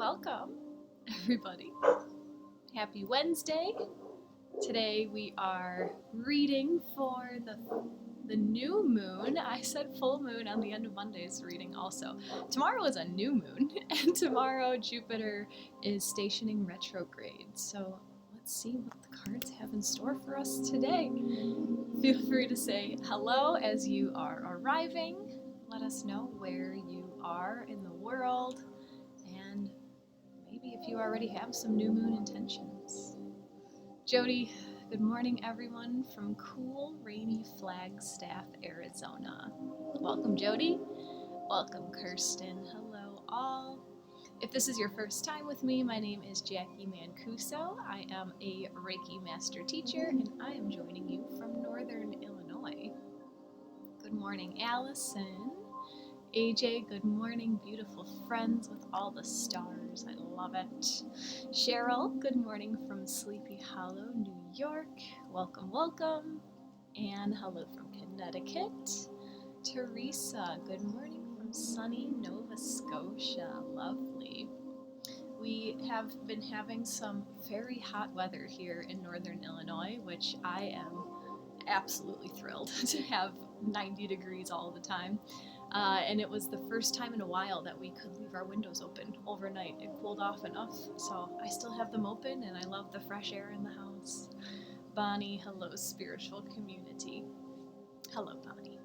Welcome, everybody. Happy Wednesday. Today we are reading for the new moon. I said full moon on the end of Monday's reading also. Tomorrow is a new moon, and tomorrow Jupiter is stationing retrograde. So let's see what the cards have in store for us today. Feel free to say hello as you are arriving. Let us know where you are in the world, and maybe if you already have some new moon intentions. Jody, good morning everyone from cool, rainy Flagstaff, Arizona. Welcome Jody. Welcome Kirsten. Hello all. If this is your first time with me, my name is Jacqui Mancuso. I am a Reiki master teacher and I am joining you from Northern Illinois. Good morning Allison. AJ, good morning, beautiful friends with all the stars. I love it. Cheryl, good morning from Sleepy Hollow, New York. Welcome, welcome. And hello from Connecticut. Teresa, good morning from sunny Nova Scotia. Lovely. We have been having some very hot weather here in Northern Illinois, which I am absolutely thrilled to have 90 degrees all the time. And it was the first time in a while that we could leave our windows open overnight. It cooled off enough, so I still have them open and I love the fresh air in the house. Bonnie, hello spiritual community. Hello Bonnie.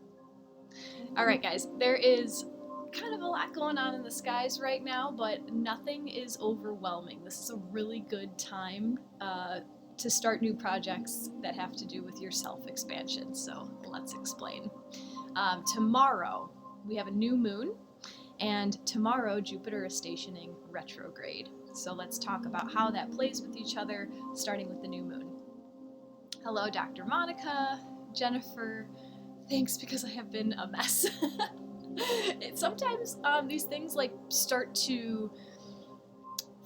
Alright guys, there is kind of a lot going on in the skies right now, but nothing is overwhelming. This is a really good time to start new projects that have to do with your self-expansion, so let's explain. Tomorrow, we have a new moon, and tomorrow Jupiter is stationing retrograde. So let's talk about how that plays with each other, starting with the new moon. Hello, Dr. Monica, Jennifer. Thanks, because I have been a mess. Sometimes these things start to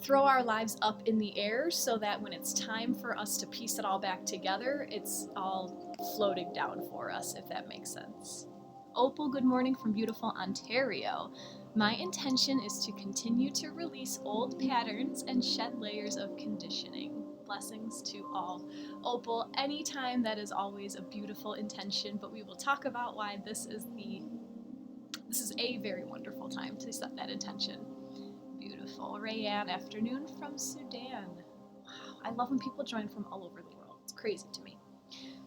throw our lives up in the air so that when it's time for us to piece it all back together, it's all floating down for us, if that makes sense. Opal, good morning from beautiful Ontario. My intention is to continue to release old patterns and shed layers of conditioning. Blessings to all. Opal, anytime, that is always a beautiful intention, but we will talk about why this is a very wonderful time to set that intention. Beautiful. Rayanne, afternoon from Sudan. Wow, I love when people join from all over the world. It's crazy to me.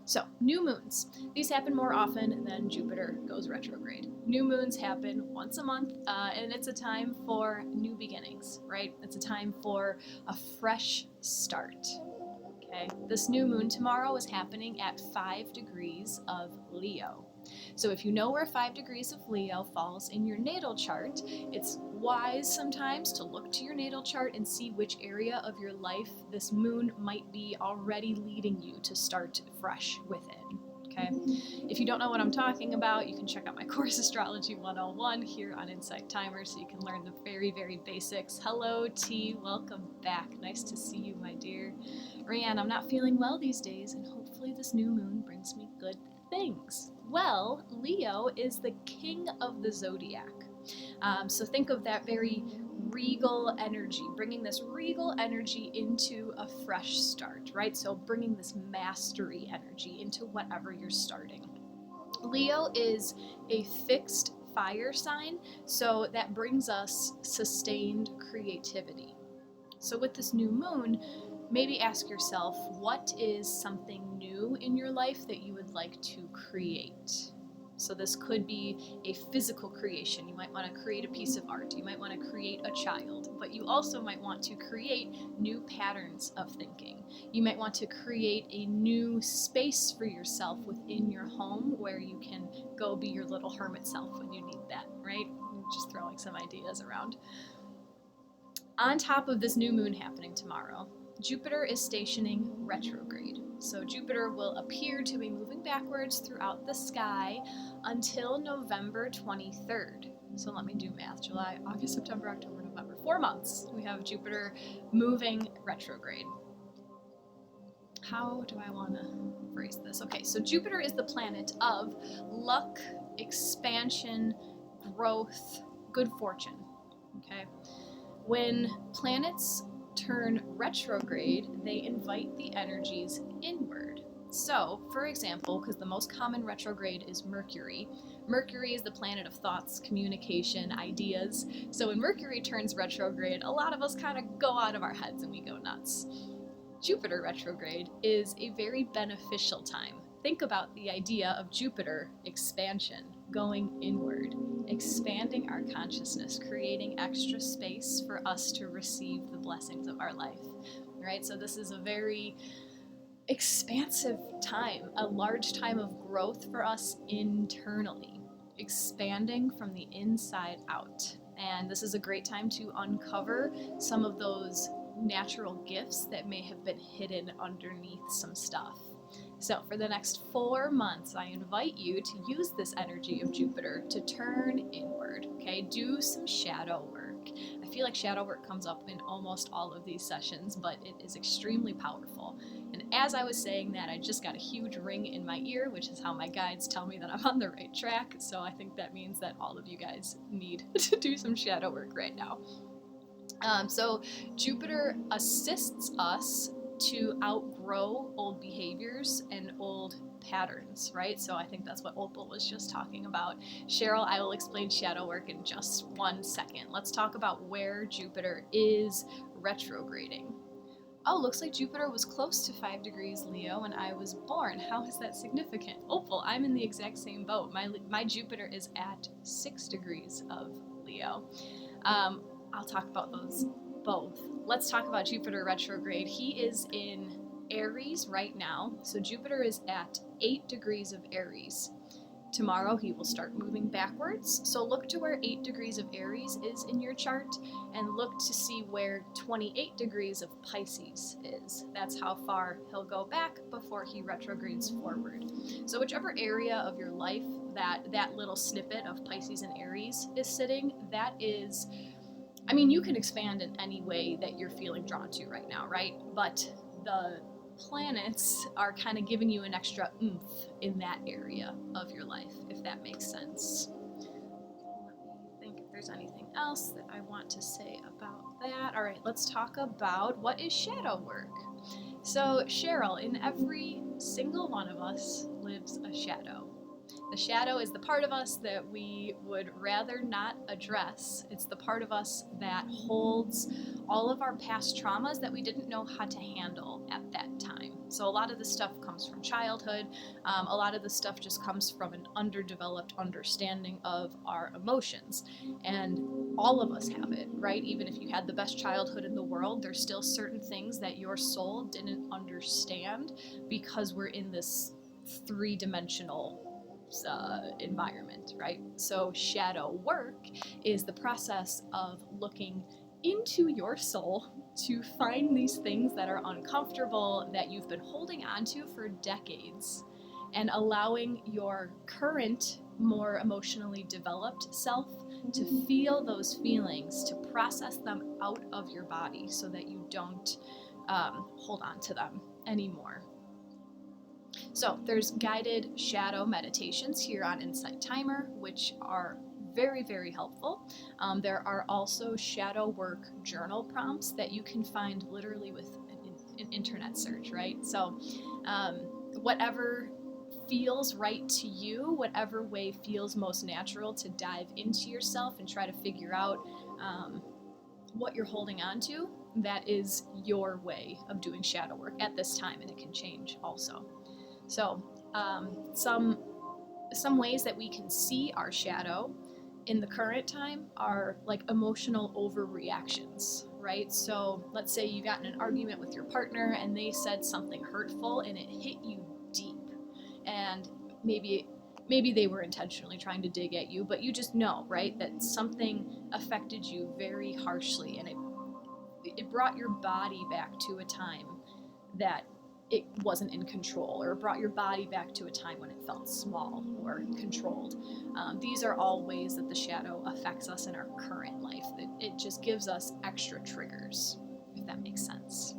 So, new moons. These happen more often than Jupiter goes retrograde. New moons happen once a month, and it's a time for new beginnings, right? It's a time for a fresh start. Okay? This new moon tomorrow is happening at 5 degrees of Leo. So if you know where 5 degrees of Leo falls in your natal chart, it's wise sometimes to look to your natal chart and see which area of your life this moon might be already leading you to start fresh within. Okay? If you don't know what I'm talking about, you can check out my course Astrology 101 here on Insight Timer so you can learn the very, very basics. Hello T, welcome back. Nice to see you, my dear. Rayanne, I'm not feeling well these days, and hopefully this new moon brings me good things. Well, Leo is the king of the zodiac. So think of that very regal energy, bringing this regal energy into a fresh start, right? So bringing this mastery energy into whatever you're starting. Leo is a fixed fire sign, so that brings us sustained creativity. So with this new moon, maybe ask yourself, what is something new in your life that you would like to create? So this could be a physical creation. You might want to create a piece of art. You might want to create a child, but you also might want to create new patterns of thinking. You might want to create a new space for yourself within your home where you can go be your little hermit self when you need that, right? I'm just throwing some ideas around. On top of this new moon happening tomorrow, Jupiter is stationing retrograde. So Jupiter will appear to be moving backwards throughout the sky until November 23rd. So let me do math. July, August, September, October, November. 4 months we have Jupiter moving retrograde. How do I want to phrase this? Okay, so Jupiter is the planet of luck, expansion, growth, good fortune. Okay. When planets turn retrograde, they invite the energies inward. So, for example, because the most common retrograde is Mercury. Mercury is the planet of thoughts, communication, ideas. So when Mercury turns retrograde, a lot of us kind of go out of our heads and we go nuts. Jupiter retrograde is a very beneficial time. Think about the idea of Jupiter expansion, going inward, expanding our consciousness, creating extra space for us to receive the blessings of our life. Right? So this is a very expansive time, a large time of growth for us internally, expanding from the inside out. And this is a great time to uncover some of those natural gifts that may have been hidden underneath some stuff. So for the next 4 months, I invite you to use this energy of Jupiter to turn inward, okay? Do some shadow work. I feel like shadow work comes up in almost all of these sessions, but it is extremely powerful. And as I was saying that, I just got a huge ring in my ear, which is how my guides tell me that I'm on the right track. So I think that means that all of you guys need to do some shadow work right now. So Jupiter assists us to outgrow old behaviors and old patterns, right? So I think that's what Opal was just talking about. Cheryl, I will explain shadow work in just 1 second. Let's talk about where Jupiter is retrograding. Oh, looks like Jupiter was close to 5 degrees Leo when I was born. How is that significant? Opal, I'm in the exact same boat. My Jupiter is at 6 degrees of Leo. I'll talk about those both. Let's talk about Jupiter retrograde. He is in Aries right now. So Jupiter is at 8 degrees of Aries. Tomorrow he will start moving backwards. So look to where 8 degrees of Aries is in your chart and look to see where 28 degrees of Pisces is. That's how far he'll go back before he retrogrades forward. So whichever area of your life that little snippet of Pisces and Aries is sitting, that is, I mean, you can expand in any way that you're feeling drawn to right now, right? But the planets are kind of giving you an extra oomph in that area of your life, if that makes sense. Let me think if there's anything else that I want to say about that. All right, let's talk about what is shadow work. So, Cheryl, in every single one of us lives a shadow. The shadow is the part of us that we would rather not address. It's the part of us that holds all of our past traumas that we didn't know how to handle at that time. So a lot of the stuff comes from childhood. A lot of the stuff just comes from an underdeveloped understanding of our emotions. And all of us have it, right? Even if you had the best childhood in the world, there's still certain things that your soul didn't understand because we're in this three-dimensional environment, right? So shadow work is the process of looking into your soul to find these things that are uncomfortable, that you've been holding on to for decades, and allowing your current, more emotionally developed self to feel those feelings, to process them out of your body so that you don't hold on to them anymore. So there's guided shadow meditations here on Insight Timer, which are very, very helpful. There are also shadow work journal prompts that you can find literally with an internet search, right? So whatever feels right to you, whatever way feels most natural to dive into yourself and try to figure out what you're holding on to, that is your way of doing shadow work at this time, and it can change also. So some ways that we can see our shadow in the current time are like emotional overreactions, right? So let's say you got in an argument with your partner and they said something hurtful and it hit you deep, and maybe they were intentionally trying to dig at you, but you just know, right, that something affected you very harshly, and it brought your body back to a time that it wasn't in control, or it brought your body back to a time when it felt small or controlled. These are all ways that the shadow affects us in our current life. It just gives us extra triggers, if that makes sense.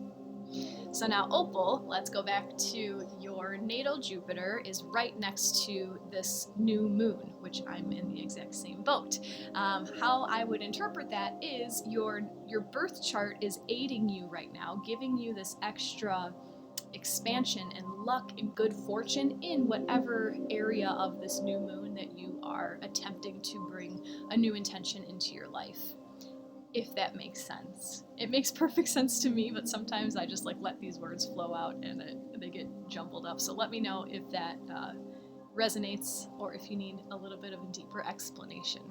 So now, Opal, let's go back to your your natal Jupiter is right next to this new moon, which I'm in the exact same boat. How I would interpret that is your birth chart is aiding you right now, giving you this extra expansion and luck and good fortune in whatever area of this new moon that you are attempting to bring a new intention into your life. If that makes sense. It makes perfect sense to me, but sometimes I just like let these words flow out and they get jumbled up. So let me know if that resonates or if you need a little bit of a deeper explanation.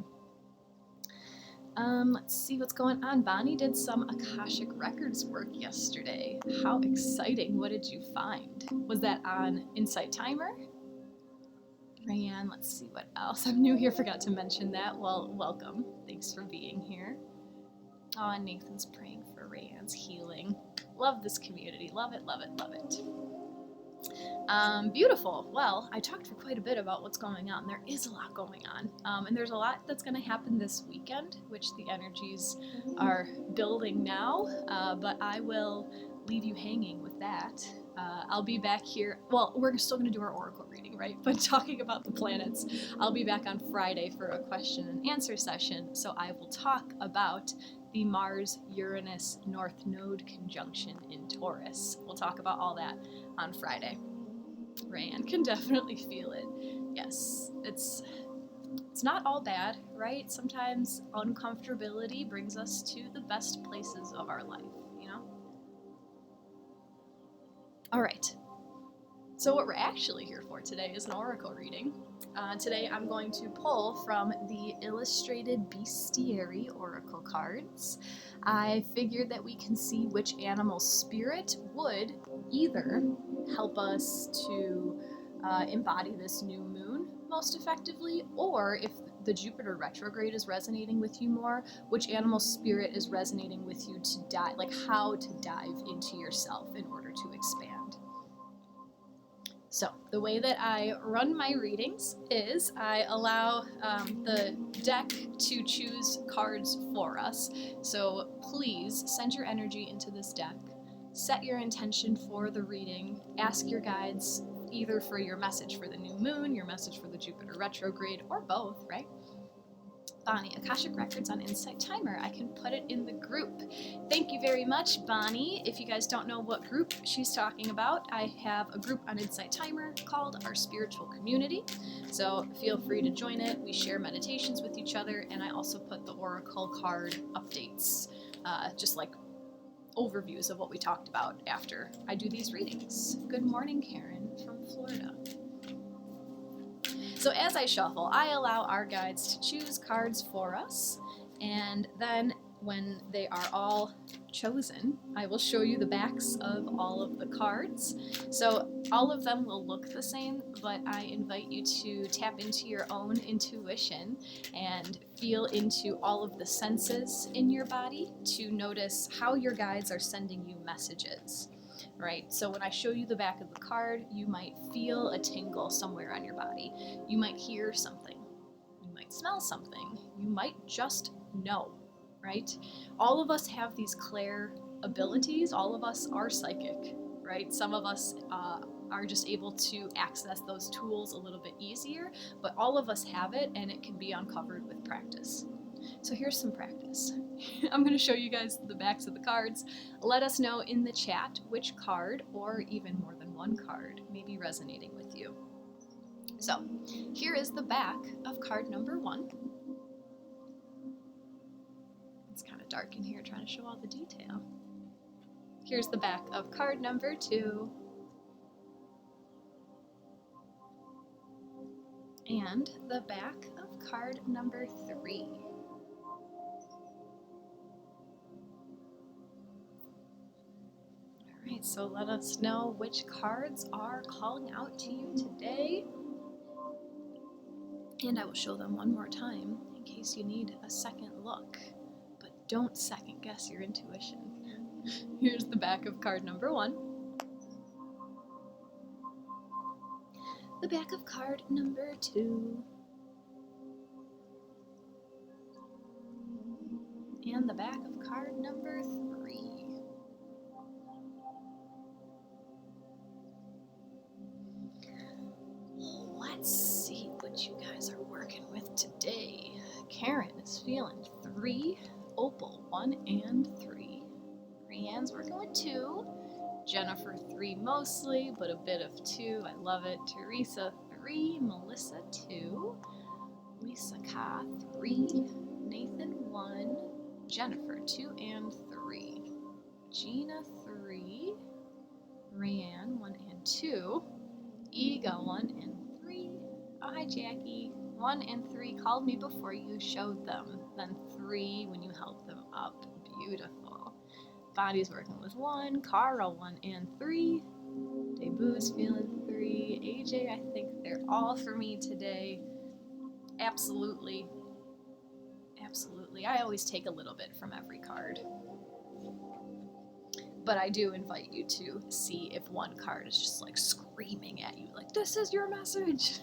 Let's see what's going on. Bonnie did some Akashic Records work yesterday. How exciting. What did you find? Was that on Insight Timer? Rayanne, let's see what else. I'm new here, forgot to mention that. Well, welcome. Thanks for being here. Oh, and Nathan's praying for Rayanne's healing. Love this community. Love it, love it, love it. Beautiful. Well, I talked for quite a bit about what's going on. There is a lot going on. And there's a lot that's going to happen this weekend, which the energies are building now. But I will leave you hanging with that. I'll be back here. Well, we're still going to do our oracle reading, right? But talking about the planets, I'll be back on Friday for a question and answer session. So I will talk about the Mars-Uranus North Node conjunction in Taurus. We'll talk about all that on Friday. Rayanne can definitely feel it. Yes, it's not all bad, right? Sometimes uncomfortability brings us to the best places of our life, you know? All right. So what we're actually here for today is an oracle reading. Today I'm going to pull from the Illustrated Bestiary Oracle cards. I figured that we can see which animal spirit would either help us to embody this new moon most effectively, or if the Jupiter retrograde is resonating with you more, which animal spirit is resonating with you to dive, like how to dive into yourself in order to expand. So the way that I run my readings is I allow the deck to choose cards for us. So please send your energy into this deck, set your intention for the reading, ask your guides either for your message for the new moon, your message for the Jupiter retrograde, or both, right? Bonnie, Akashic Records on Insight Timer. I can put it in the group. Thank you very much, Bonnie. If you guys don't know what group she's talking about, I have a group on Insight Timer called Our Spiritual Community. So feel free to join it. We share meditations with each other, and I also put the Oracle card updates, just like overviews of what we talked about after I do these readings. Good morning, Karen from Florida. So as I shuffle, I allow our guides to choose cards for us, and then when they are all chosen, I will show you the backs of all of the cards. So all of them will look the same, but I invite you to tap into your own intuition and feel into all of the senses in your body to notice how your guides are sending you messages. Right, so when I show you the back of the card, you might feel a tingle somewhere on your body. You might hear something. You might smell something. You might just know, right? All of us have these clair abilities. All of us are psychic, right? Some of us are just able to access those tools a little bit easier, but all of us have it, and it can be uncovered with practice. So here's some practice. I'm going to show you guys the backs of the cards. Let us know in the chat which card, or even more than one card, may be resonating with you. So here is the back of card number 1. It's kind of dark in here trying to show all the detail. Here's the back of card number 2. And the back of card number 3. Alright, so let us know which cards are calling out to you today. And I will show them one more time in case you need a second look. But don't second guess your intuition. Here's the back of card number 1. The back of card number 2. And the back of card number 3. 3. Opal, 1 and 3. Rianne's working with 2. Jennifer, 3 mostly, but a bit of 2. I love it. Teresa, 3. Melissa, 2. Lisa Ka, 3. Nathan, 1. Jennifer, 2 and 3. Gina, 3. Rianne, 1 and 2. Ega, 1 and 3. Oh, hi, Jackie. 1 and 3 called me before you showed them. Then 3 when you held them up. Beautiful. Body's working with 1. Cara, 1 and 3. Debu's feeling 3. AJ, I think they're all for me today. Absolutely. Absolutely. I always take a little bit from every card. But I do invite you to see if one card is just like screaming at you, like, this is your message.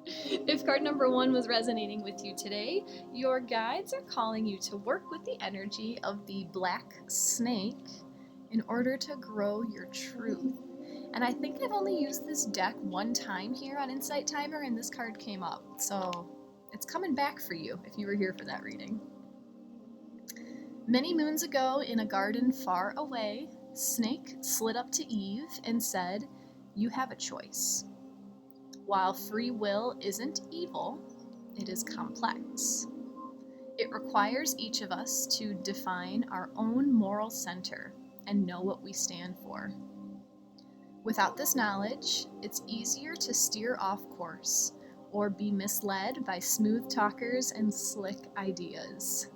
If card number 1 was resonating with you today, your guides are calling you to work with the energy of the black snake in order to grow your truth. And I think I've only used this deck one time here on Insight Timer, and this card came up. So it's coming back for you if you were here for that reading. Many moons ago, in a garden far away, Snake slid up to Eve and said, "You have a choice. While free will isn't evil, it is complex. It requires each of us to define our own moral center and know what we stand for. Without this knowledge, it's easier to steer off course or be misled by smooth talkers and slick ideas.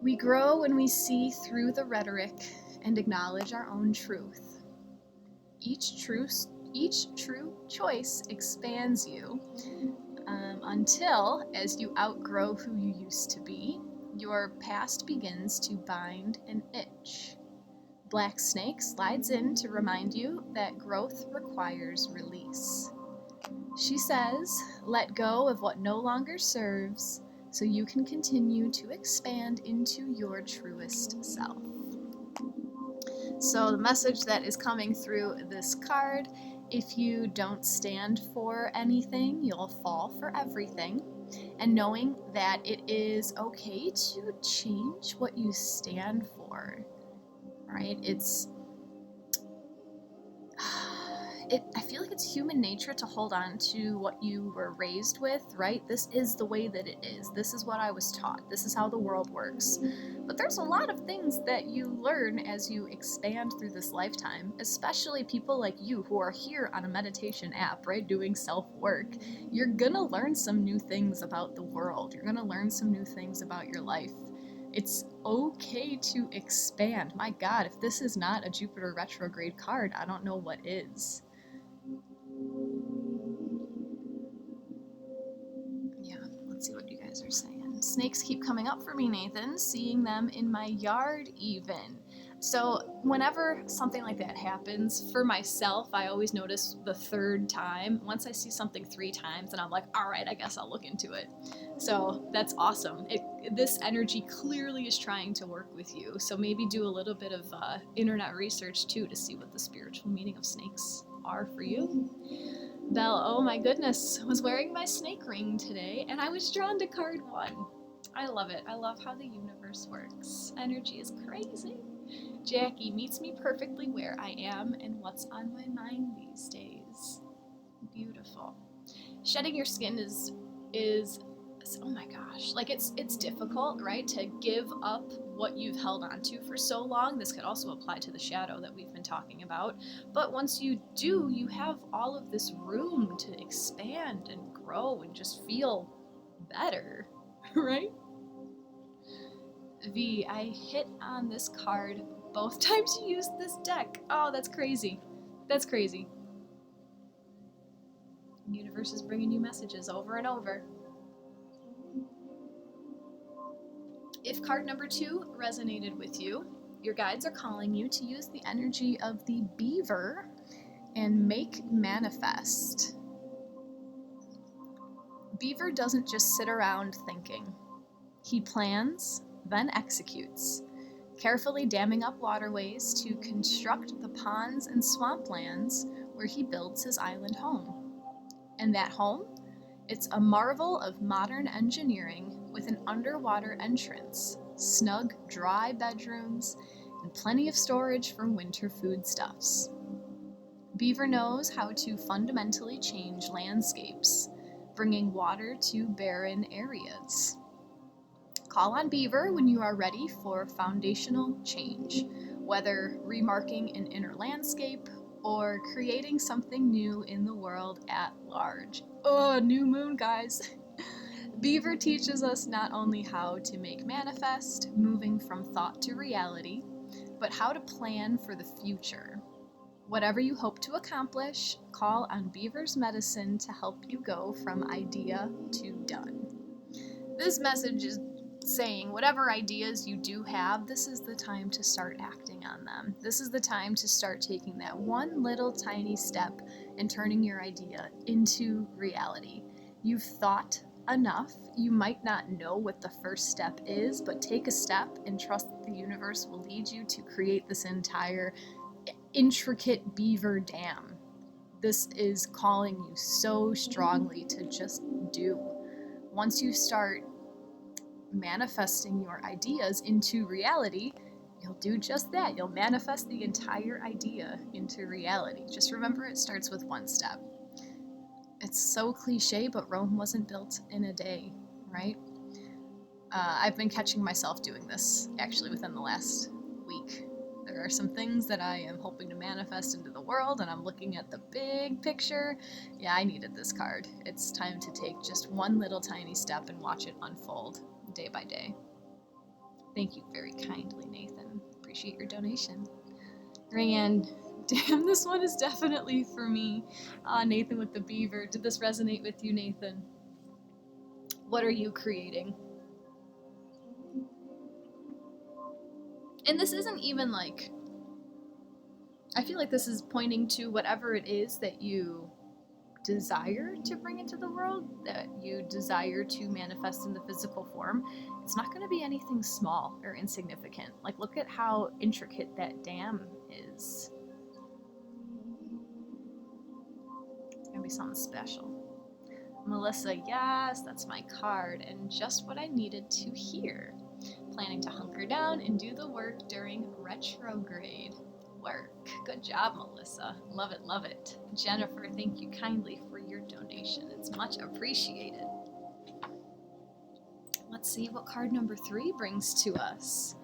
We grow when we see through the rhetoric and acknowledge our own truth. Each true choice expands you until, as you outgrow who you used to be, your past begins to bind an itch. Black Snake slides in to remind you that growth requires release. She says, let go of what no longer serves so you can continue to expand into your truest self." So the message that is coming through this card: if you don't stand for anything, you'll fall for everything. And knowing that it is okay to change what you stand for, right? I feel like it's human nature to hold on to what you were raised with, right? This is the way that it is. This is what I was taught. This is how the world works. But there's a lot of things that you learn as you expand through this lifetime, especially people like you who are here on a meditation app, right? Doing self-work. You're gonna learn some new things about the world. You're gonna learn some new things about your life. It's okay to expand. My God, if this is not a Jupiter retrograde card, I don't know what is. Yeah, let's see what you guys are saying. Snakes keep coming up for me, Nathan, seeing them in my yard even. So whenever something like that happens, for myself, I always notice the third time. Once I see something 3 times, and I'm like, all right, I guess I'll look into it. So that's awesome. This energy clearly is trying to work with you. So maybe do a little bit of internet research too to see what the spiritual meaning of snakes are for you. Belle, oh my goodness, was wearing my snake ring today, and I was drawn to card 1. I love it. I love how the universe works. Energy is crazy. Jackie meets me perfectly where I am and what's on my mind these days. Beautiful. Shedding your skin is oh my gosh, like it's difficult, right, to give up what you've held on to for so long. This could also apply to the shadow that we've been talking about. But once you do, you have all of this room to expand and grow and just feel better, right? V, I hit on this card both times you used this deck. Oh, that's crazy. That's crazy. The universe is bringing you messages over and over. If card number 2 resonated with you, your guides are calling you to use the energy of the beaver and make manifest. Beaver doesn't just sit around thinking. He plans, then executes, carefully damming up waterways to construct the ponds and swamplands where he builds his island home. And that home? It's a marvel of modern engineering with an underwater entrance, snug, dry bedrooms, and plenty of storage for winter foodstuffs. Beaver knows how to fundamentally change landscapes, bringing water to barren areas. Call on Beaver when you are ready for foundational change, whether remarking an inner landscape or creating something new in the world at large. Oh, new moon, guys! Beaver teaches us not only how to make manifest, moving from thought to reality, but how to plan for the future. Whatever you hope to accomplish, call on Beaver's medicine to help you go from idea to done. This message is saying whatever ideas you do have, this is the time to start acting on them. This is the time to start taking that one little tiny step and turning your idea into reality. You've thought enough. You might not know what the first step is, but take a step and trust that the universe will lead you to create this entire intricate beaver dam. This is calling you so strongly to just do. Once you start manifesting your ideas into reality, you'll do just that. You'll manifest the entire idea into reality. Just remember, it starts with one step. It's so cliche, but Rome wasn't built in a day, right? I've been catching myself doing this actually within the last week. There are some things that I am hoping to manifest into the world, and I'm looking at the big picture. Yeah, I needed this card. It's time to take just one little tiny step and watch it unfold day by day. Thank you very kindly, Nathan. Appreciate your donation. Rand, damn, this one is definitely for me. Nathan with the beaver. Did this resonate with you, Nathan? What are you creating? And this isn't even like, I feel like this is pointing to whatever it is that you desire to bring into the world, that you desire to manifest in the physical form. It's not going to be anything small or insignificant. Like, look at how intricate that dam is. It's going to be something special. Melissa, yes, that's my card, and just what I needed to hear. Planning to hunker down and do the work during retrograde. Work. Good job, Melissa. Love it, love it. Jennifer, thank you kindly for your donation. It's much appreciated. Let's see what card number 3 brings to us.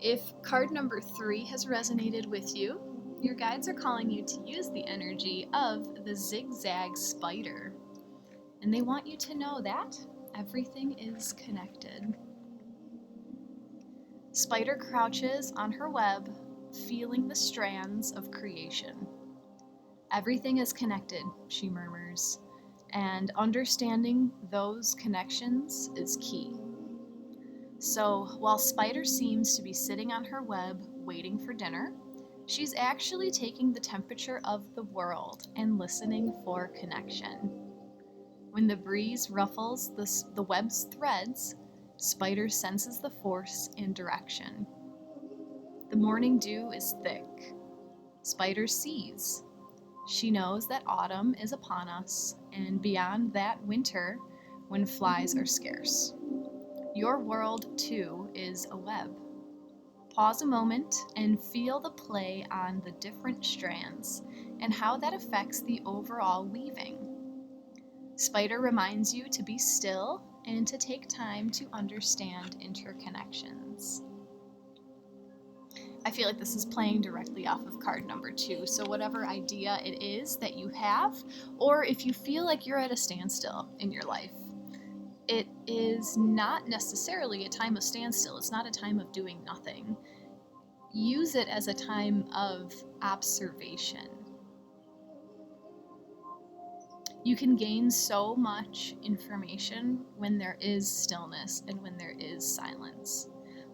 If card number 3 has resonated with you, your guides are calling you to use the energy of the zigzag spider. And they want you to know that everything is connected. Spider crouches on her web, feeling the strands of creation. Everything is connected, she murmurs, and understanding those connections is key. So, while Spider seems to be sitting on her web waiting for dinner, she's actually taking the temperature of the world and listening for connection. When the breeze ruffles the web's threads, Spider senses the force and direction. The morning dew is thick. Spider sees. She knows that autumn is upon us, and beyond that winter, when flies are scarce. Your world, too, is a web. Pause a moment and feel the play on the different strands and how that affects the overall weaving. Spider reminds you to be still and to take time to understand interconnections. I feel like this is playing directly off of card number 2, so whatever idea it is that you have, or if you feel like you're at a standstill in your life, it is not necessarily a time of standstill. It's not a time of doing nothing. Use it as a time of observation. You can gain so much information when there is stillness and when there is silence.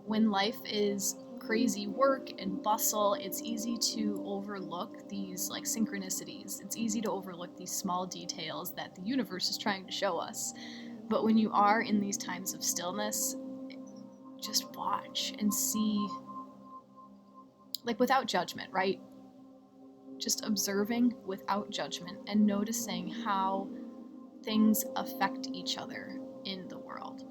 When life is crazy work and bustle, it's easy to overlook these like synchronicities. It's easy to overlook these small details that the universe is trying to show us. But when you are in these times of stillness, just watch and see, like without judgment, right? Just observing without judgment and noticing how things affect each other in the world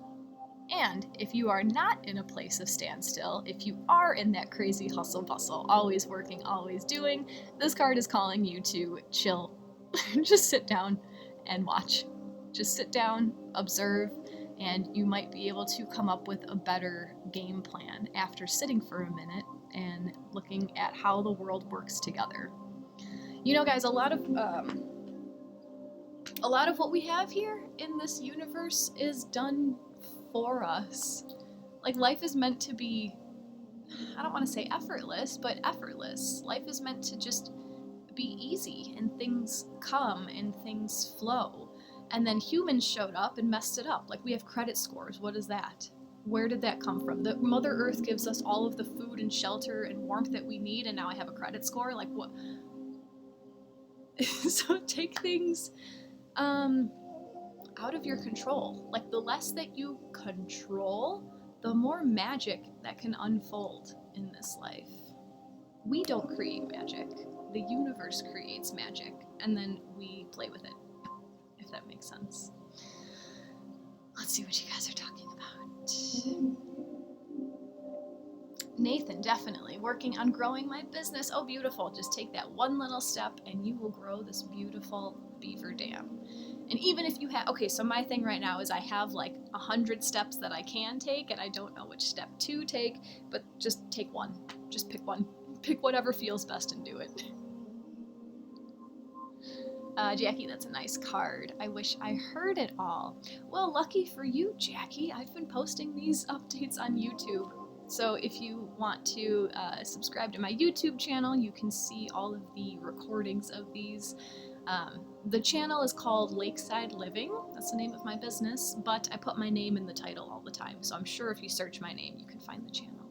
And if you are not in a place of standstill, if you are in that crazy hustle bustle, always working, always doing, this card is calling you to chill. Just sit down and watch. Just sit down, observe, and you might be able to come up with a better game plan after sitting for a minute and looking at how the world works together. You know, guys, a lot of what we have here in this universe is done for us. Like, life is meant to be, I don't want to say effortless, but effortless. Life is meant to just be easy, and things come and things flow. And then humans showed up and messed it up. Like, we have credit scores. What is that? Where did that come from? The Mother Earth gives us all of the food and shelter and warmth that we need, and now I have a credit score? Like, what? So take things out of your control. Like, the less that you control, the more magic that can unfold in this life. We don't create magic. The universe creates magic, and then we play with it, if that makes sense. Let's see what you guys are talking about. Nathan, definitely working on growing my business. Oh, beautiful. Just take that one little step and you will grow this beautiful beaver dam. And even if you have, okay, so my thing right now is I have like 100 steps that I can take, and I don't know which step to take, but just take one. Just pick one. Pick whatever feels best and do it. Jackie, that's a nice card. I wish I heard it all. Well, lucky for you, Jackie. I've been posting these updates on YouTube. So if you want to subscribe to my YouTube channel, you can see all of the recordings of these. The channel is called Lakeside Living. That's the name of my business, but I put my name in the title all the time. So I'm sure if you search my name, you can find the channel.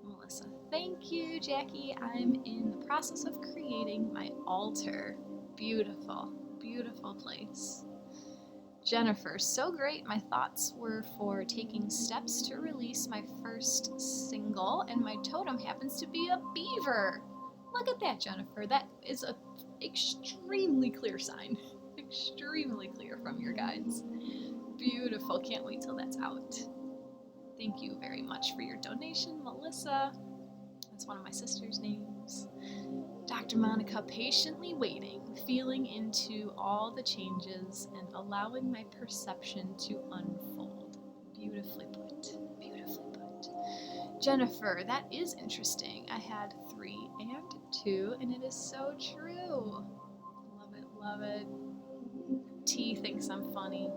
Melissa, thank you, Jackie. I'm in the process of creating my altar. Beautiful, beautiful place. Jennifer, so great. My thoughts were for taking steps to release my first single, and my totem happens to be a beaver. Look at that, Jennifer. That is an extremely clear sign. Extremely clear from your guides. Beautiful. Can't wait till that's out. Thank you very much for your donation, Melissa. That's one of my sister's names. Dr. Monica, patiently waiting, feeling into all the changes and allowing my perception to unfold. Beautifully put. Beautifully put. Jennifer, that is interesting. I had 3 and 2, and it is so true. Love it, love it. T thinks I'm funny.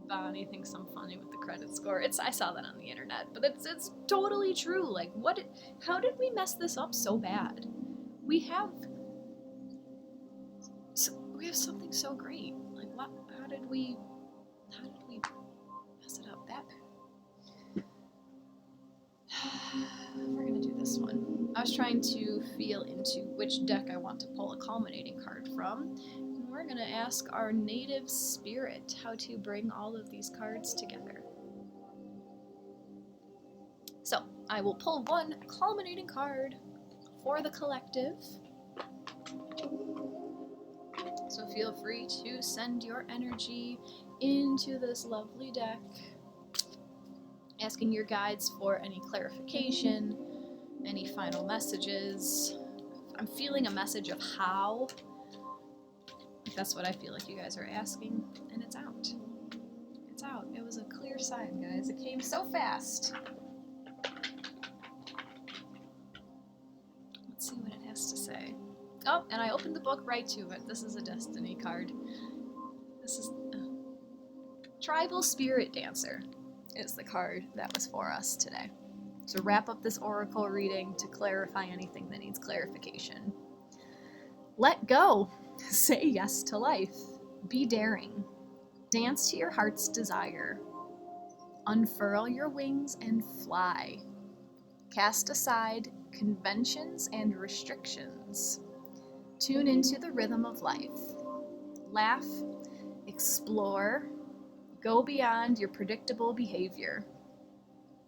Bonnie thinks I'm funny with the credit score. I saw that on the internet, but it's totally true. Like, how did we mess this up so bad? We have something so great. Like, what? How did we mess it up that bad? We're gonna do this one. I was trying to feel into which deck I want to pull a culminating card from. And we're gonna ask our native spirit how to bring all of these cards together. So I will pull one culminating card for the collective. So feel free to send your energy into this lovely deck, asking your guides for any clarification, any final messages. I'm feeling a message of how. That's what I feel like you guys are asking, and it's out. It's out. It was a clear sign, guys. It came so fast. Let's see what it has to say. Oh, and I opened the book right to it. This is a destiny card. This is Tribal Spirit Dancer is the card that was for us today. To wrap up this oracle reading, to clarify anything that needs clarification. Let go. Say yes to life. Be daring. Dance to your heart's desire. Unfurl your wings and fly. Cast aside conventions and restrictions. Tune into the rhythm of life. Laugh, explore, go beyond your predictable behavior.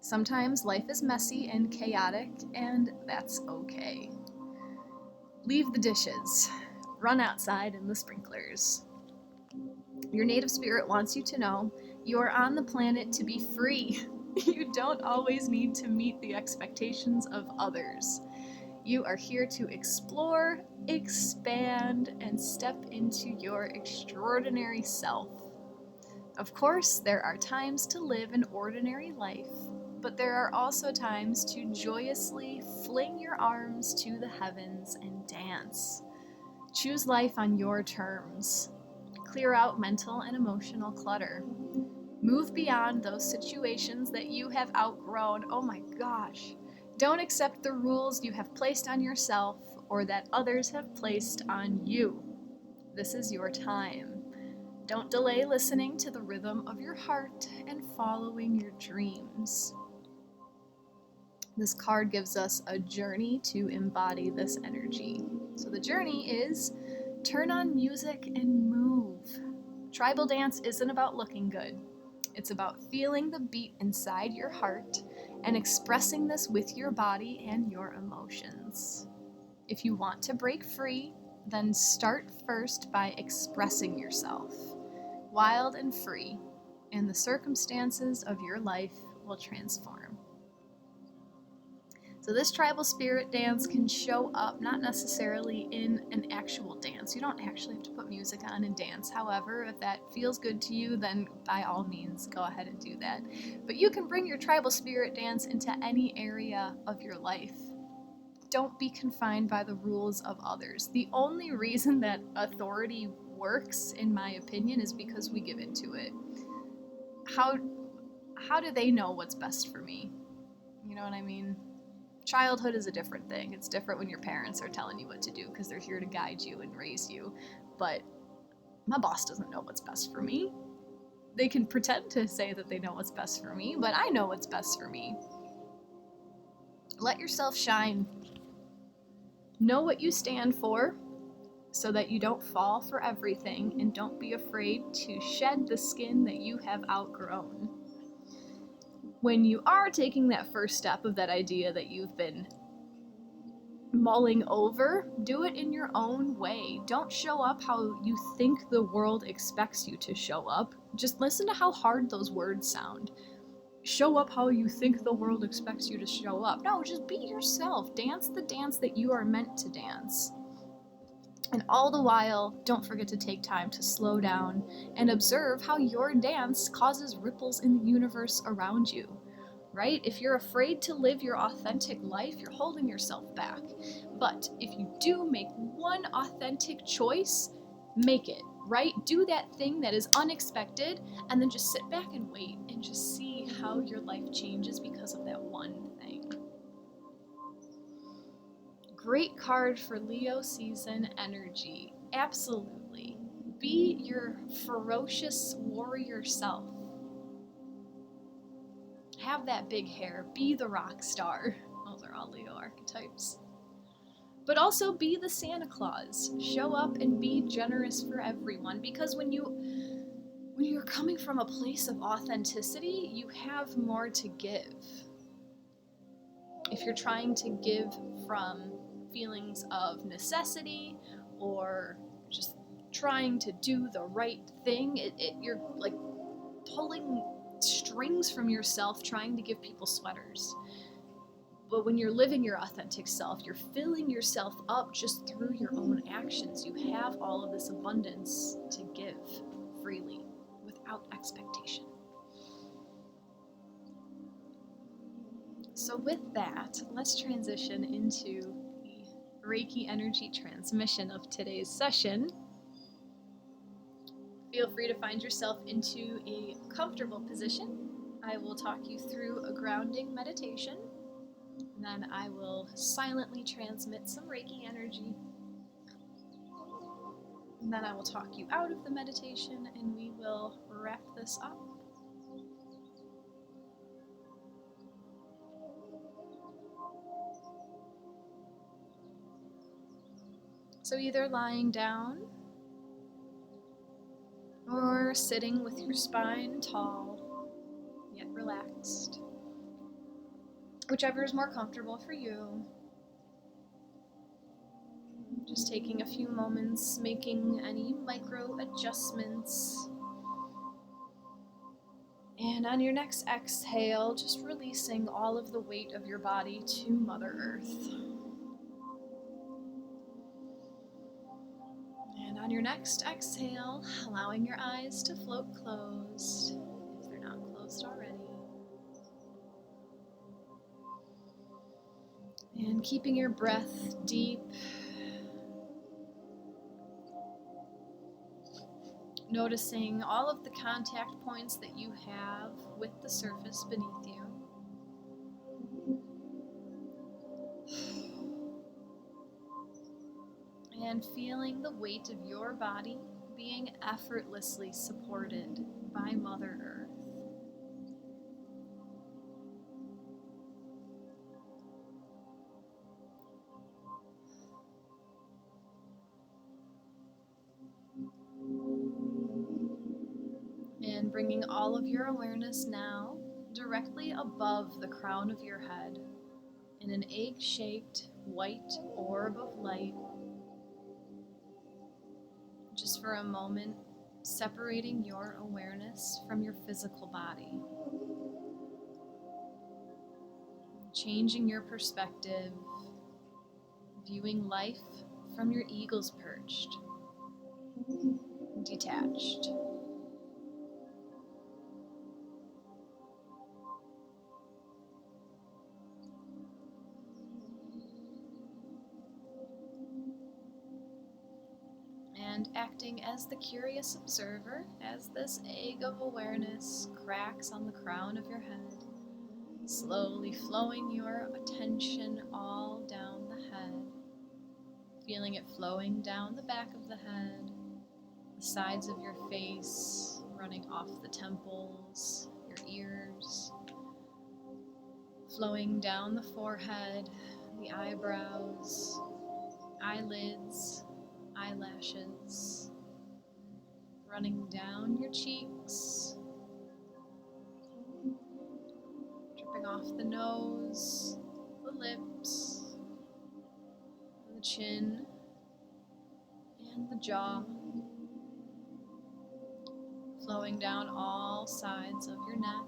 Sometimes life is messy and chaotic, and that's okay. Leave the dishes. Run outside in the sprinklers. Your native spirit wants you to know You're on the planet to be free. You don't always need to meet the expectations of others. You are here to explore, expand, and step into your extraordinary self. Of course, there are times to live an ordinary life, but there are also times to joyously fling your arms to the heavens and dance. Choose life on your terms. Clear out mental and emotional clutter. Move beyond those situations that you have outgrown. Oh my gosh. Don't accept the rules you have placed on yourself or that others have placed on you. This is your time. Don't delay listening to the rhythm of your heart and following your dreams. This card gives us a journey to embody this energy. So the journey is turn on music and move. Tribal dance isn't about looking good. It's about feeling the beat inside your heart and expressing this with your body and your emotions. If you want to break free, then start first by expressing yourself. Wild and free, and the circumstances of your life will transform. So this tribal spirit dance can show up not necessarily in an actual dance. You don't actually have to put music on and dance. However, if that feels good to you, then by all means, go ahead and do that. But you can bring your tribal spirit dance into any area of your life. Don't be confined by the rules of others. The only reason that authority works, in my opinion, is because we give into it. How do they know what's best for me? You know what I mean? Childhood is a different thing. It's different when your parents are telling you what to do because they're here to guide you and raise you. But my boss doesn't know what's best for me. They can pretend to say that they know what's best for me, but I know what's best for me. Let yourself shine. Know what you stand for so that you don't fall for everything, and don't be afraid to shed the skin that you have outgrown. When you are taking that first step of that idea that you've been mulling over, do it in your own way. Don't show up how you think the world expects you to show up. Just listen to how hard those words sound. Show up how you think the world expects you to show up. No, just be yourself. Dance the dance that you are meant to dance. And all the while, don't forget to take time to slow down and observe how your dance causes ripples in the universe around you, right? If you're afraid to live your authentic life, you're holding yourself back. But if you do make one authentic choice, make it, right? Do that thing that is unexpected, and then just sit back and wait and just see how your life changes because of that one thing. Great card for Leo season energy. Absolutely. Be your ferocious warrior self. Have that big hair. Be the rock star. Those are all Leo archetypes. But also be the Santa Claus. Show up and be generous for everyone, because when you're coming from a place of authenticity, you have more to give. If you're trying to give from feelings of necessity or just trying to do the right thing, you're like pulling strings from yourself trying to give people sweaters. But when you're living your authentic self, you're filling yourself up just through your own actions. You have all of this abundance to give freely without expectation. So with that, let's transition into the Reiki energy transmission of today's session. Feel free to find yourself into a comfortable position. I will talk you through a grounding meditation, and then I will silently transmit some Reiki energy. And then I will talk you out of the meditation, and we will wrap this up. So either lying down or sitting with your spine tall, yet relaxed. Whichever is more comfortable for you. Just taking a few moments, making any micro adjustments. And on your next exhale, just releasing all of the weight of your body to Mother Earth. And on your next exhale, allowing your eyes to float closed, if they're not closed already. And keeping your breath deep. Noticing all of the contact points that you have with the surface beneath you. And feeling the weight of your body being effortlessly supported by Mother Earth. And bringing all of your awareness now directly above the crown of your head in an egg-shaped white orb of light. Just for a moment, separating your awareness from your physical body. Changing your perspective, viewing life from your eagle's perched, detached. And acting as the curious observer as this egg of awareness cracks on the crown of your head, slowly flowing your attention all down the head, feeling it flowing down the back of the head, the sides of your face, running off the temples, your ears, flowing down the forehead, the eyebrows, eyelids, eyelashes, running down your cheeks, dripping off the nose, the lips, the chin, and the jaw, flowing down all sides of your neck,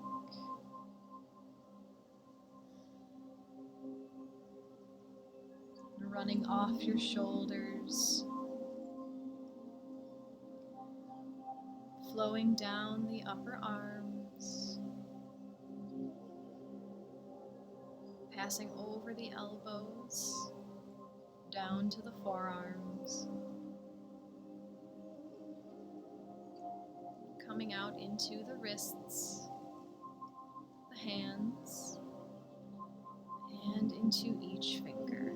running off your shoulders, flowing down the upper arms, passing over the elbows, down to the forearms, coming out into the wrists, the hands, and into each finger.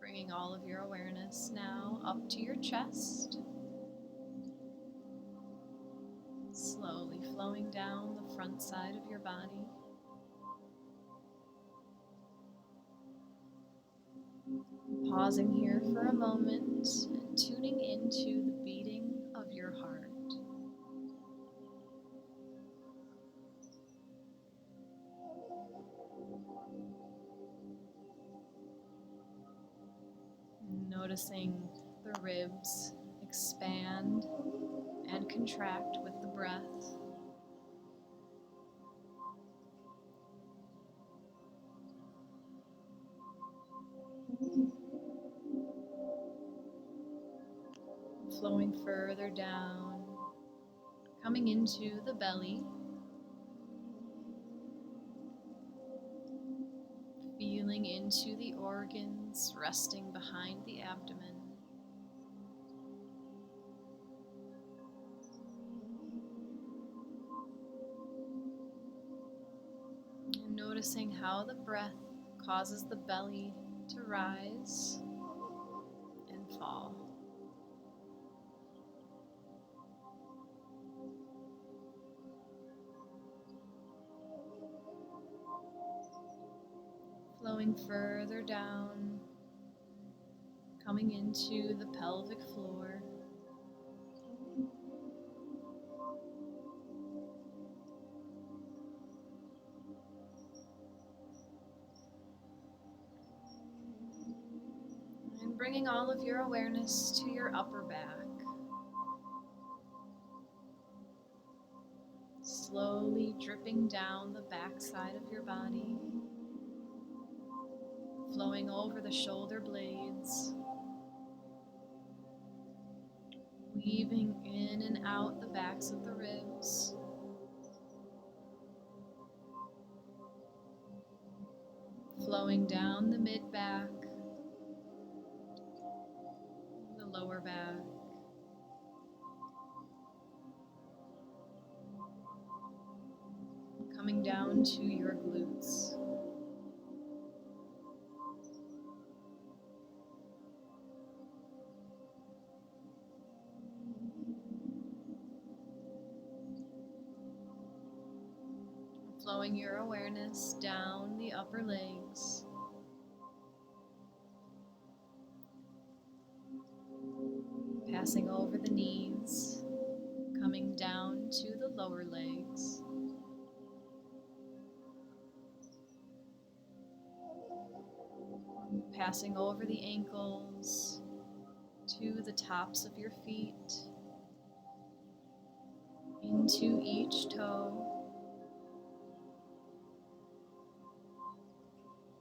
Bringing all of your awareness now up to your chest, slowly flowing down the front side of your body. Pausing here for a moment and tuning into the beating of your heart. Noticing the ribs expand and contract with the breath. Flowing further down, coming into the belly, feeling into the organs resting behind the abdomen. And noticing how the breath causes the belly to rise and fall. Flowing further down, coming into the pelvic floor. And Bringing all of your awareness to your upper back. Slowly dripping down the back side of your body, flowing over the shoulder blades, weaving in and out the backs of the ribs, flowing down the mid-back, the lower back, coming down to your glutes. Flowing your awareness down the upper legs, passing over the knees, coming down to the lower legs, passing over the ankles to the tops of your feet, into each toe,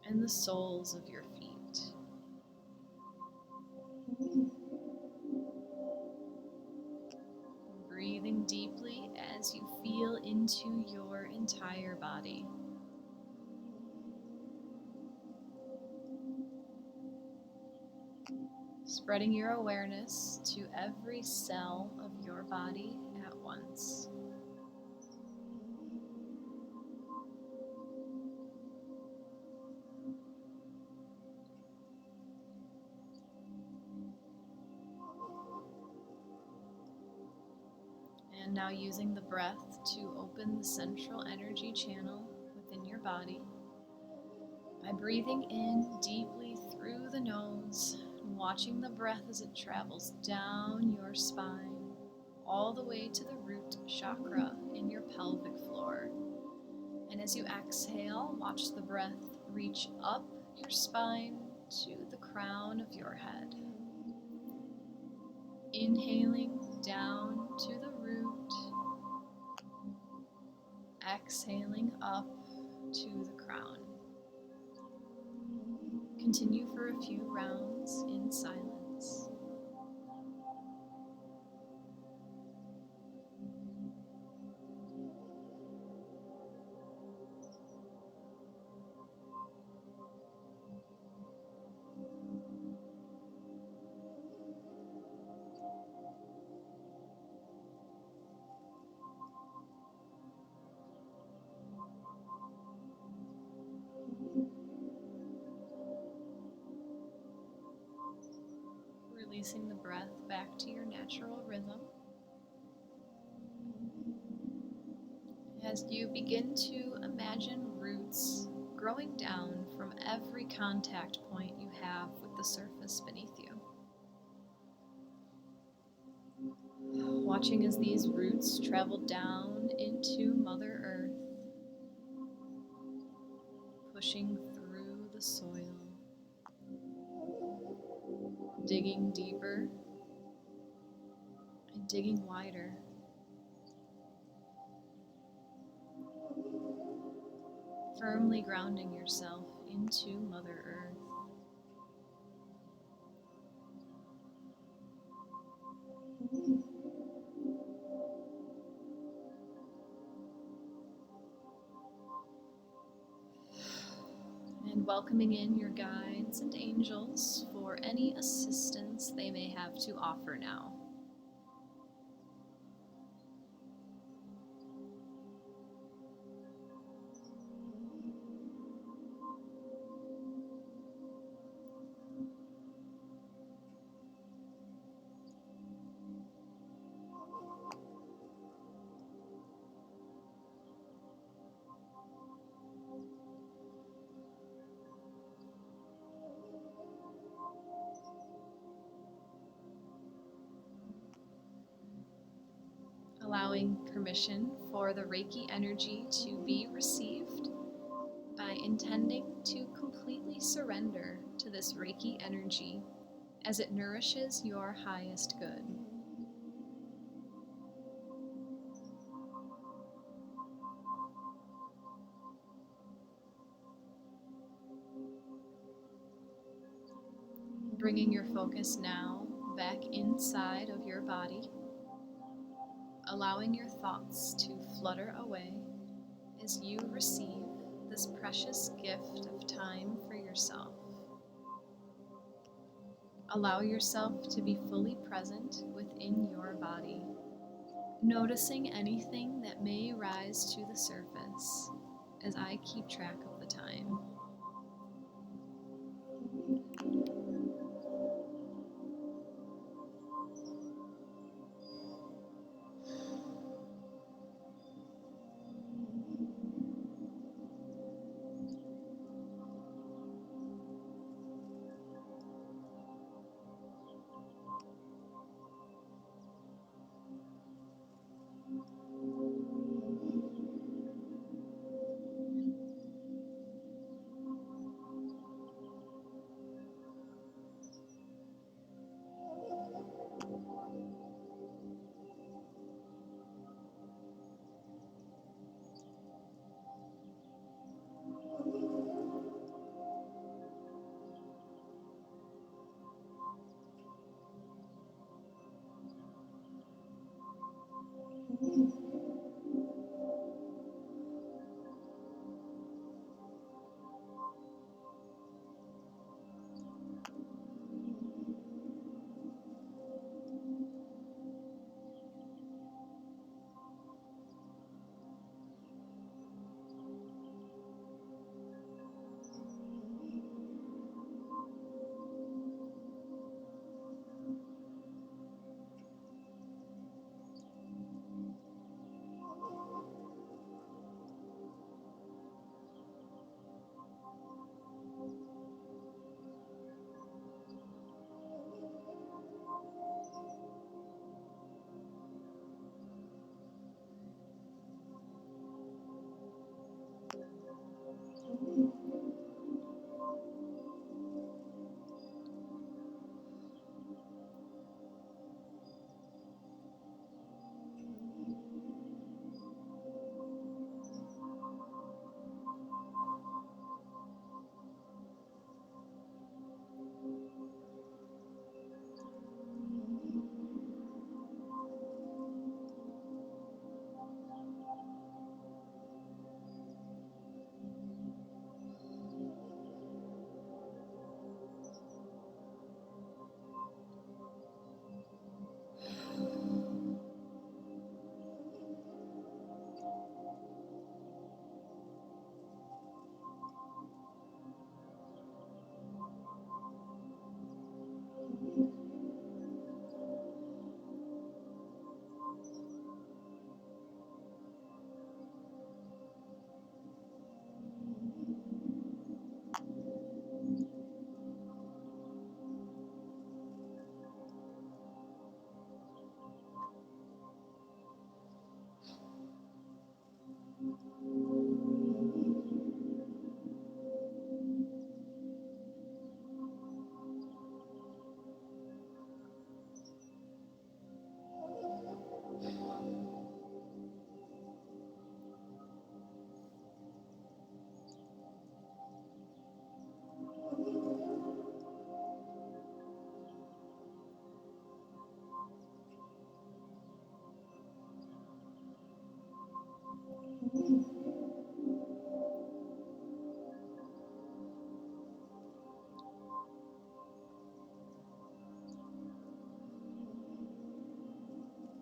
and the soles of your feet. Breathing deeply as you feel into your entire body. Spreading your awareness to every cell of your body at once. And now using the breath to open the central energy channel within your body by breathing in deeply through the nose and watching the breath as it travels down your spine all the way to the root chakra in your pelvic floor. And as you exhale, watch the breath reach up your spine to the crown of your head. Inhaling down to the root, exhaling up to the crown. Continue for a few rounds in silence. Releasing the breath back to your natural rhythm. As you begin to imagine roots growing down from every contact point you have with the surface beneath you. Watching as these roots travel down into Mother Earth, pushing through the soil, digging deeper and digging wider. Firmly grounding yourself into Mother Earth. And welcoming in your guides and angels for any assistance they may have to offer now. Allowing permission for the Reiki energy to be received by intending to completely surrender to this Reiki energy as it nourishes your highest good. Bringing your focus now back inside of your body, allowing your thoughts to flutter away as you receive this precious gift of time for yourself. Allow yourself to be fully present within your body, noticing anything that may rise to the surface as I keep track of the time.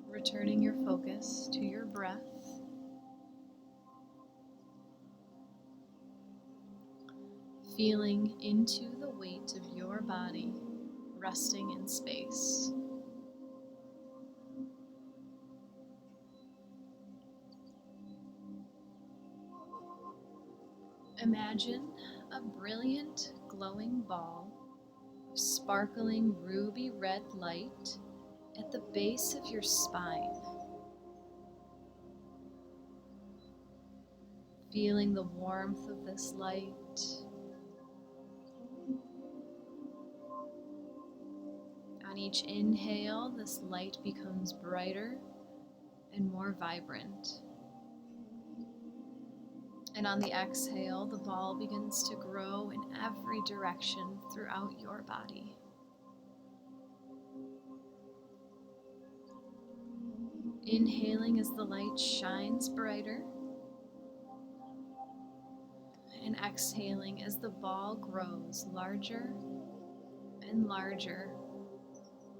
Returning your focus to your breath, feeling into the weight of your body resting in space. Imagine a brilliant, glowing ball of sparkling ruby red light at the base of your spine. Feeling the warmth of this light, On each inhale, this light becomes brighter and more vibrant. And on the exhale, the ball begins to grow in every direction throughout your body. Inhaling as the light shines brighter, and exhaling as the ball grows larger and larger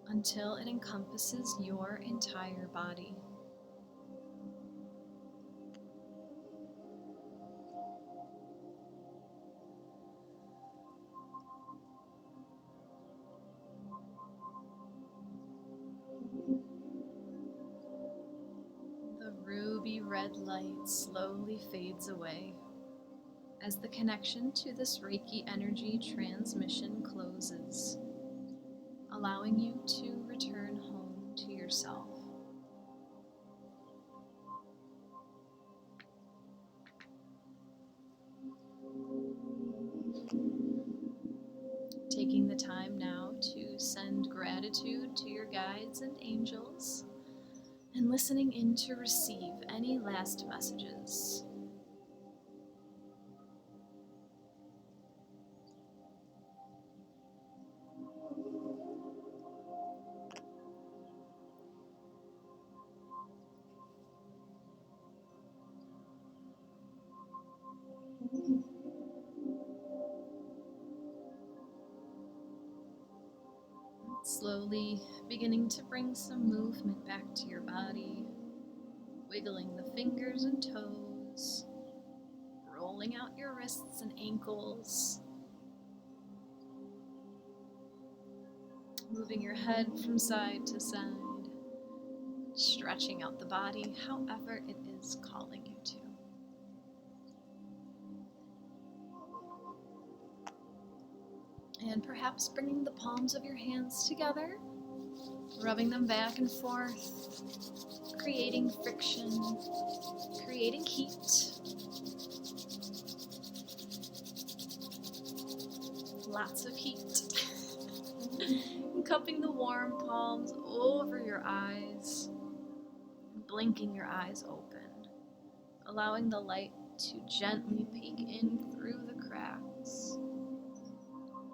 until it encompasses your entire body. The ruby red light slowly fades away as the connection to this Reiki energy transmission closes, allowing you to return home to yourself. Taking the time now to send gratitude to your guides and angels, and listening in to receive any last messages. Slowly beginning to bring some movement back to your body, wiggling the fingers and toes, rolling out your wrists and ankles, moving your head from side to side, stretching out the body however it is calling you to. And perhaps bringing the palms of your hands together, rubbing them back and forth, creating friction, creating heat. Lots of heat. And cupping the warm palms over your eyes, blinking your eyes open, allowing the light to gently peek in through the cracks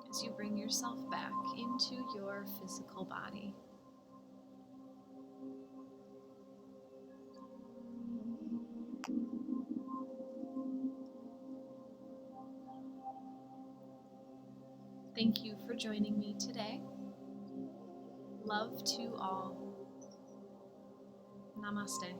as you bring yourself back into your physical body. Thank you for joining me today. Love to all. Namaste.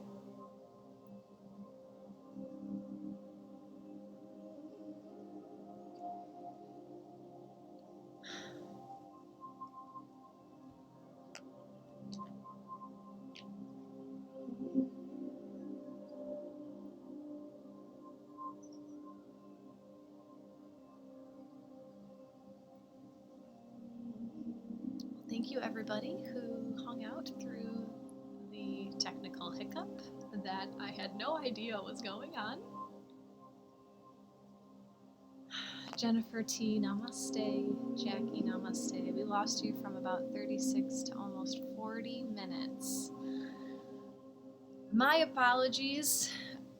Thank you everybody who hung out through the technical hiccup that I had no idea was going on. Jennifer T, namaste. Jacqui, namaste. We lost you from about 36 to almost 40 minutes. My apologies.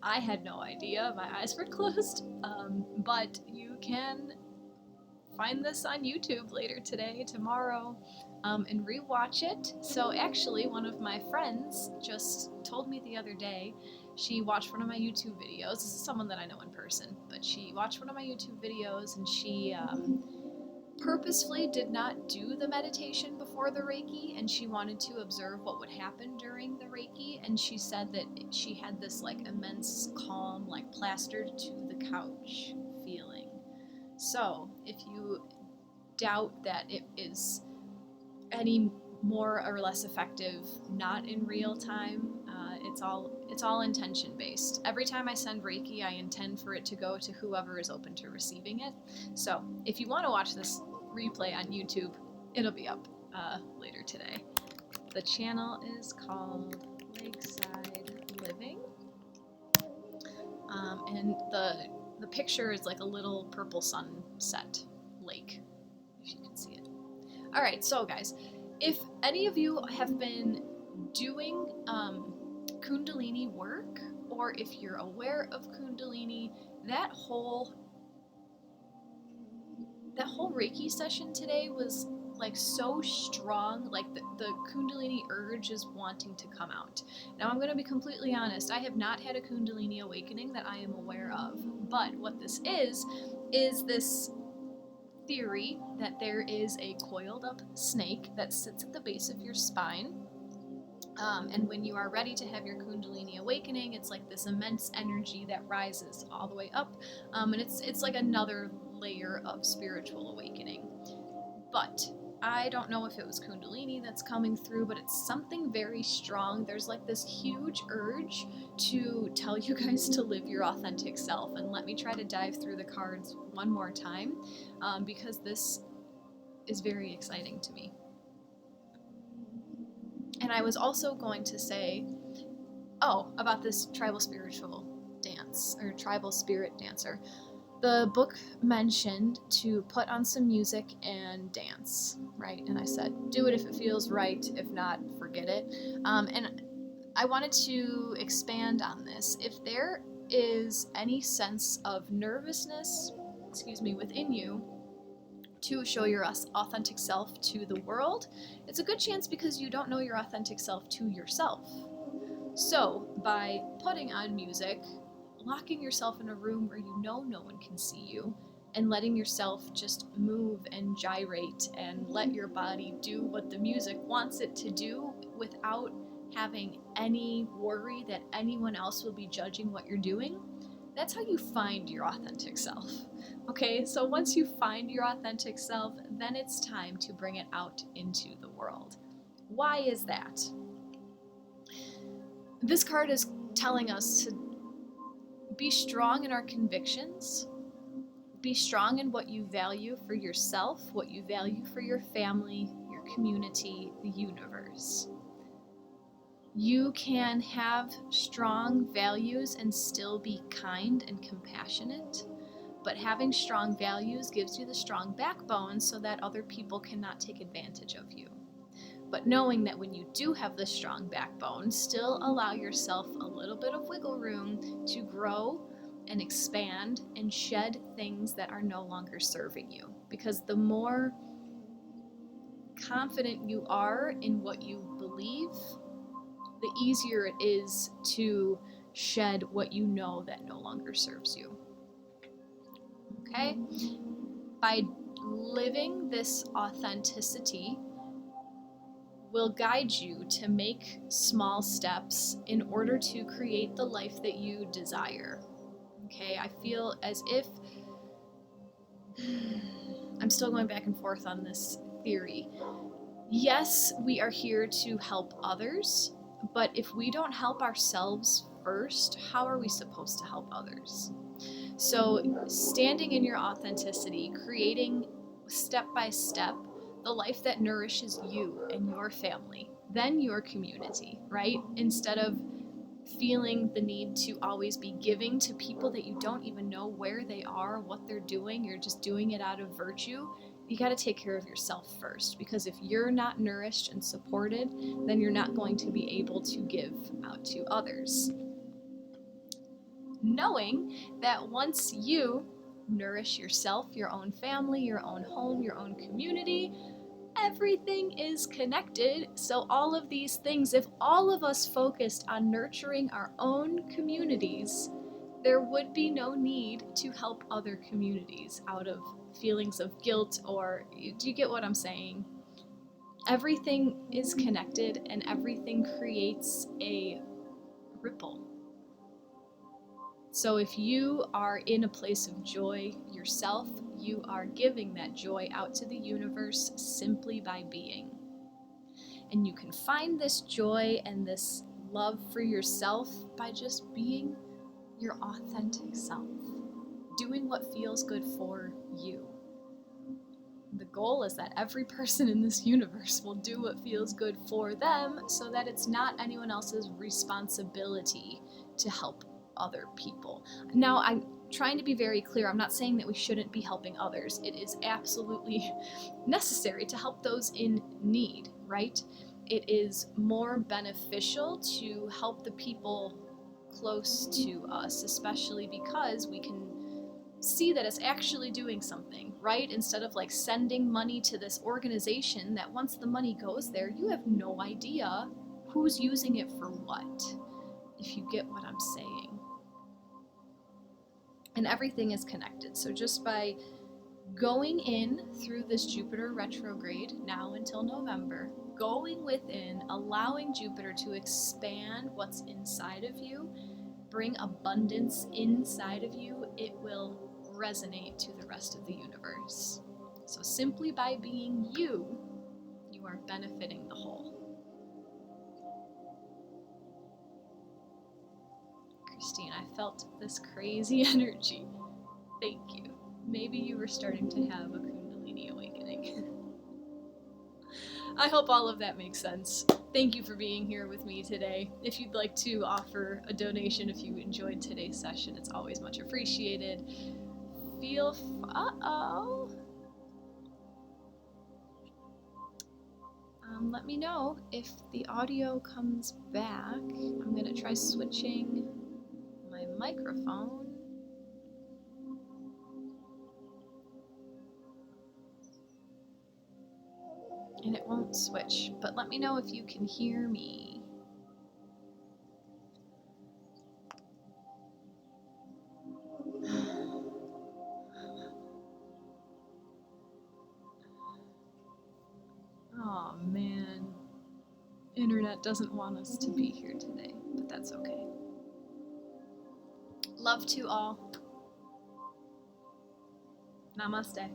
I had no idea. My eyes were closed. But you can find this on YouTube later today, tomorrow, and rewatch it. So actually, one of my friends just told me the other day, she watched one of my YouTube videos. This is someone that I know in person, but she watched one of my YouTube videos and she purposefully did not do the meditation before the Reiki, and she wanted to observe what would happen during the Reiki, and she said that she had this like immense calm, like plastered to the couch feeling. So if you doubt that it is any more or less effective not in real time, it's all intention based. Every time I send Reiki, I intend for it to go to whoever is open to receiving it. So if you want to watch this replay on YouTube, it'll be up later today. The channel is called Lakeside Living, and the picture is like a little purple sunset lake, if you can see it. All right, so guys, If any of you have been doing Kundalini work, or if you're aware of Kundalini, that whole Reiki session today was like so strong, like the Kundalini urge is wanting to come out. Now I'm going to be completely honest, I have not had a Kundalini awakening that I am aware of, but what this is this theory that there is a coiled up snake that sits at the base of your spine. And when you are ready to have your Kundalini awakening, it's like this immense energy that rises all the way up, and it's like another layer of spiritual awakening. But I don't know if it was Kundalini that's coming through, but it's something very strong. There's like this huge urge to tell you guys to live your authentic self. And let me try to dive through the cards one more time, because this is very exciting to me. And I was also going to say, about this tribal spiritual dance, or tribal spirit dancer. The book mentioned to put on some music and dance, right? And I said, do it if it feels right. If not, forget it. And I wanted to expand on this. If there is any sense of nervousness, within you, to show your authentic self to the world, it's a good chance because you don't know your authentic self to yourself. So by putting on music, locking yourself in a room where you know no one can see you, and letting yourself just move and gyrate and let your body do what the music wants it to do without having any worry that anyone else will be judging what you're doing, that's how you find your authentic self. Okay, so once you find your authentic self, then it's time to bring it out into the world. Why is that? This card is telling us to be strong in our convictions, be strong in what you value for yourself, what you value for your family, your community, the universe. You can have strong values and still be kind and compassionate, but having strong values gives you the strong backbone so that other people cannot take advantage of you. But knowing that when you do have the strong backbone, still allow yourself a little bit of wiggle room to grow and expand and shed things that are no longer serving you. Because the more confident you are in what you believe, the easier it is to shed what you know that no longer serves you. Okay? By living this authenticity will guide you to make small steps in order to create the life that you desire. Okay? I feel as if I'm still going back and forth on this theory. Yes, we are here to help others, but if we don't help ourselves first, how are we supposed to help others? So standing in your authenticity, creating step by step the life that nourishes you and your family, then your community, right? Instead of feeling the need to always be giving to people that you don't even know where they are, what they're doing, you're just doing it out of virtue. You got to take care of yourself first, because if you're not nourished and supported, then you're not going to be able to give out to others. Knowing that once you nourish yourself, your own family, your own home, your own community, everything is connected. So all of these things, if all of us focused on nurturing our own communities, there would be no need to help other communities out of feelings of guilt, or do you get what I'm saying? Everything is connected and everything creates a ripple. So if you are in a place of joy yourself, you are giving that joy out to the universe simply by being. And you can find this joy and this love for yourself by just being your authentic self, doing what feels good for you. The goal is that every person in this universe will do what feels good for them, so that it's not anyone else's responsibility to help other people. Now, I'm trying to be very clear. I'm not saying that we shouldn't be helping others. It is absolutely necessary to help those in need, right? It is more beneficial to help the people close to us, especially because we can see that it's actually doing something, right? Instead of like sending money to this organization that once the money goes there, you have no idea who's using it for what, if you get what I'm saying. And everything is connected. So just by going in through this Jupiter retrograde now until November, going within, allowing Jupiter to expand what's inside of you, bring abundance inside of you, it will resonate to the rest of the universe. So simply by being you, you are benefiting the whole. Christine, I felt this crazy energy. Thank you. Maybe you were starting to have a Kundalini awakening. I hope all of that makes sense. Thank you for being here with me today. If you'd like to offer a donation if you enjoyed today's session, it's always much appreciated. Let me know if the audio comes back. I'm going to try switching my microphone. And it won't switch, but let me know if you can hear me. Oh man, internet doesn't want us to be here today, but that's okay. Love to all. Namaste.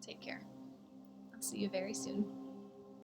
Take care. I'll see you very soon.